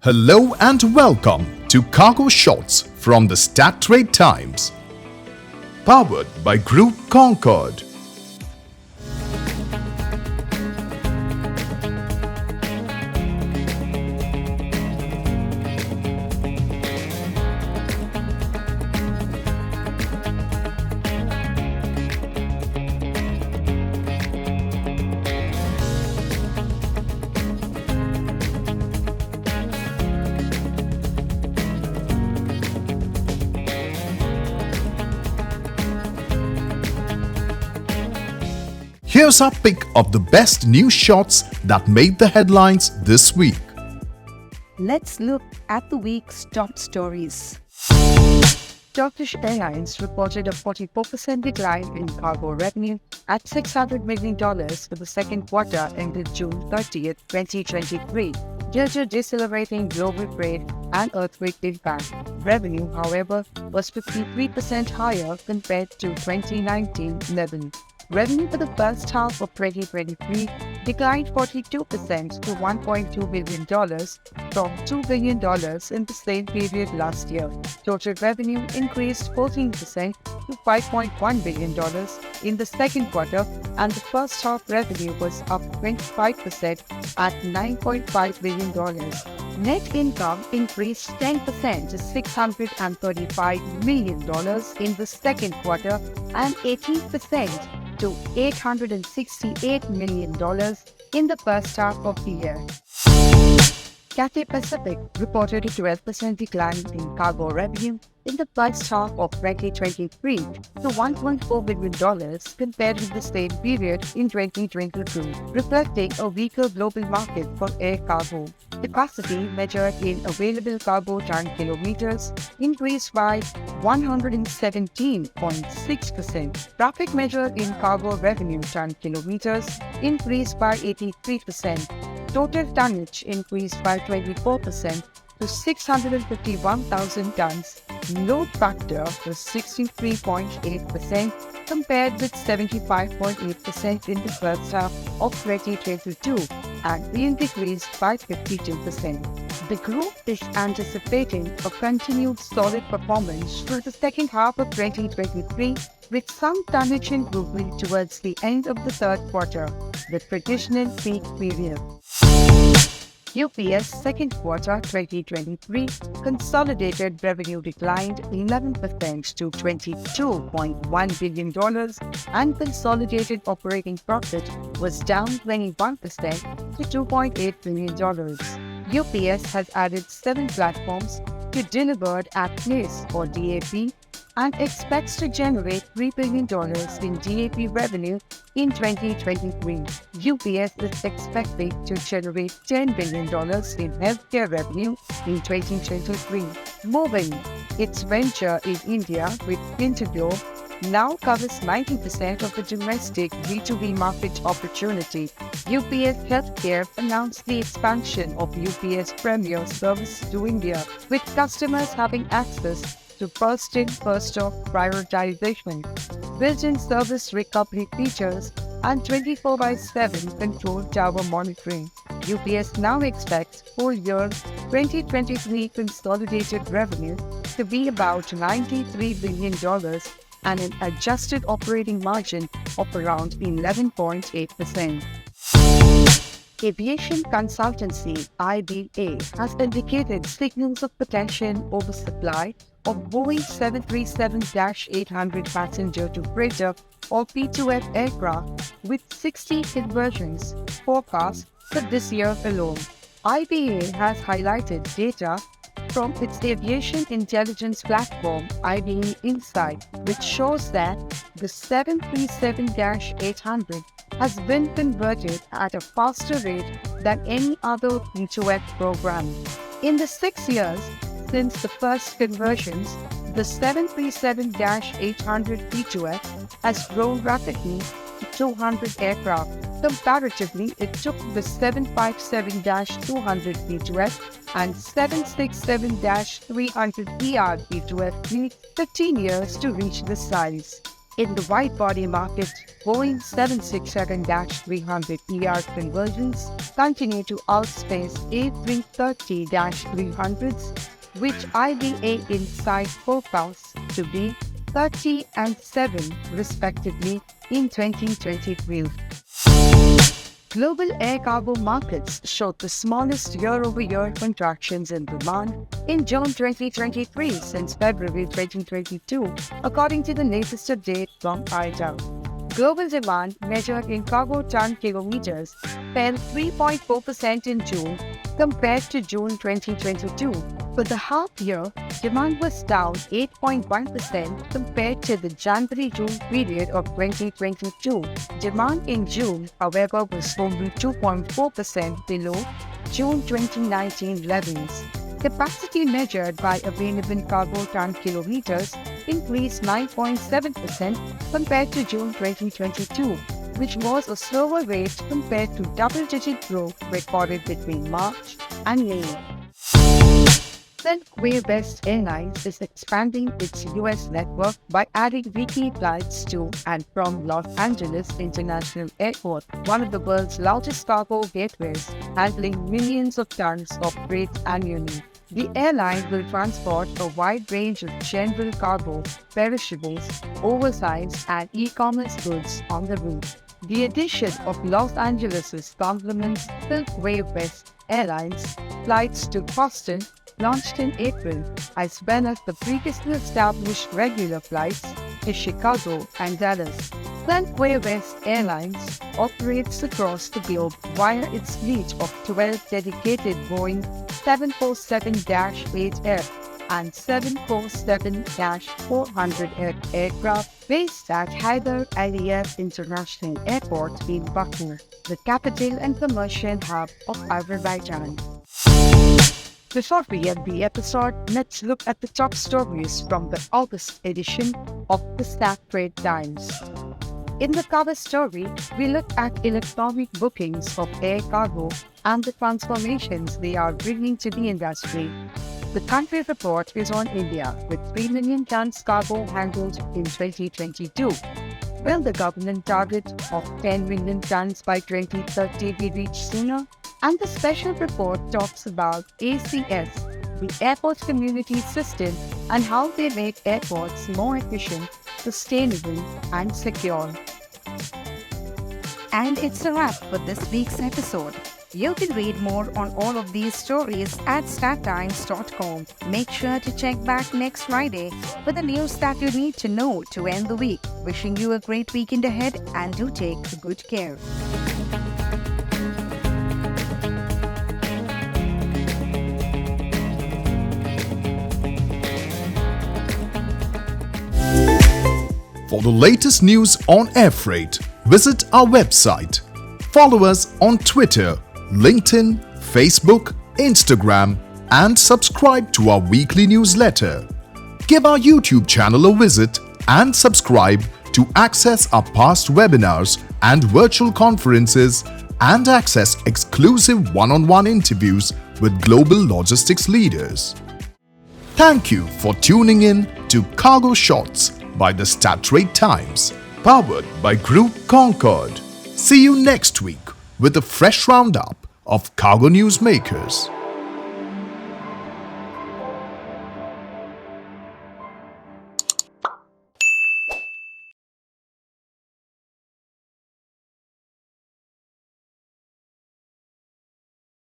Hello and welcome to Cargo Shots from the Stat Trade Times, powered by Group Concorde. Here's our pick of the best news shots that made the headlines this week. Let's look at the week's top stories. Turkish Airlines reported a 44% decline in cargo revenue at $600 million for the second quarter ended June 30th, 2023, due to decelerating global trade and earthquake impact. Revenue, however, was 53% higher compared to 2019 level. Revenue for the first half of 2023 declined 42% to $1.2 billion from $2 billion in the same period last year. Total revenue increased 14% to $5.1 billion in the second quarter, and the first half revenue was up 25% at $9.5 billion. Net income increased 10% to $635 million in the second quarter and 18% to $868 million in the first half of the year. Cathay Pacific reported a 12% decline in cargo revenue in the first half of 2023 to $1.4 billion compared with the same period in 2022, reflecting a weaker global market for air cargo. Capacity measured in available cargo ton kilometers increased by 117.6%. Traffic measured in cargo revenue ton kilometers increased by 83%. Total tonnage increased by 24% to 651,000 tons. Load factor was 63.8% compared with 75.8% in the first half of 2022 and yield decreased by 52%. The group is anticipating a continued solid performance through the second half of 2023 with some tonnage improvement towards the end of the third quarter, the traditional peak period. UPS second quarter 2023 consolidated revenue declined 11% to $22.1 billion and consolidated operating profit was down 21% to $2.8 billion. UPS has added 7 platforms to Delivered at Place or DAP and expects to generate $3 billion in DAP revenue in 2023. UPS is expecting to generate $10 billion in healthcare revenue in 2023. MOVIN, its venture in India with Interglobe, now covers 90% of the domestic B2B market opportunity. UPS Healthcare announced the expansion of UPS Premier service to India, with customers having access to first-in, first-off prioritization, built-in service recovery features, and 24/7 control tower monitoring. UPS now expects full-year 2023 consolidated revenue to be about $93 billion and an adjusted operating margin of around 11.8%. Aviation consultancy IATA has indicated signals of potential oversupply of Boeing 737-800 passenger-to-freighter or P2F aircraft, with 60 conversions forecast for this year alone. IATA has highlighted data from its aviation intelligence platform IBE Insight, which shows that the 737-800 has been converted at a faster rate than any other P2F program. In the 6 years since the first conversions, the 737-800 P2F has grown rapidly to 200 aircraft. Comparatively, it took the 757-200 P2F and 767-300ER P2F fleet 15 years to reach this size. In the wide-body market, Boeing 767-300ER conversions continue to outpace A330-300s, which IATA Insight forecasts to be 30 and 7 respectively in 2023. Global air cargo markets showed the smallest year-over-year contractions in demand in June 2023 since February 2022, according to the latest update from IATA. Global demand, measured in cargo ton kilometers, fell 3.4% in June compared to June 2022. For the half year, demand was down 8.1% compared to the January-June period of 2022. Demand in June, however, was only 2.4% below June 2019 levels. Capacity measured by available cargo ton kilometers increased 9.7% compared to June 2022, which was a slower rate compared to double-digit growth recorded between March and May. West Airlines is expanding its U.S. network by adding weekly flights to and from Los Angeles International Airport, one of the world's largest cargo gateways, handling millions of tons of freight annually. The airline will transport a wide range of general cargo, perishables, oversized and e-commerce goods on the route. The addition of Los Angeles complements West Airlines flights to Boston, launched in April, as well as the previously established regular flights to Chicago and Dallas. West Airlines operates across the globe via its fleet of 12 dedicated Boeing 747-8F and 747-400F aircraft based at Hyder Aliyev International Airport in Baku, the capital and commercial hub of Azerbaijan. Before we end the episode, let's look at the top stories from the August edition of the Strat Times. In the cover story, we look at electronic bookings of air cargo and the transformations they are bringing to the industry. The country report is on India, with 3 million tons cargo handled in 2022. Will the government target of 10 million tons by 2030 be reached sooner? And the special report talks about ACS, the Airport Community System, and how they make airports more efficient, sustainable, and secure. And it's a wrap for this week's episode. You can read more on all of these stories at stattimes.com. Make sure to check back next Friday for the news that you need to know to end the week. Wishing you a great weekend ahead, and do take good care. For the latest news on air freight, visit our website. Follow us on Twitter, LinkedIn, Facebook, Instagram, and subscribe to our weekly newsletter. Give our YouTube channel a visit and subscribe to access our past webinars and virtual conferences and access exclusive one-on-one interviews with global logistics leaders. Thank you for tuning in to Cargo Shots by the Strat Times, powered by Group Concorde. See you next week with a fresh roundup of cargo news makers.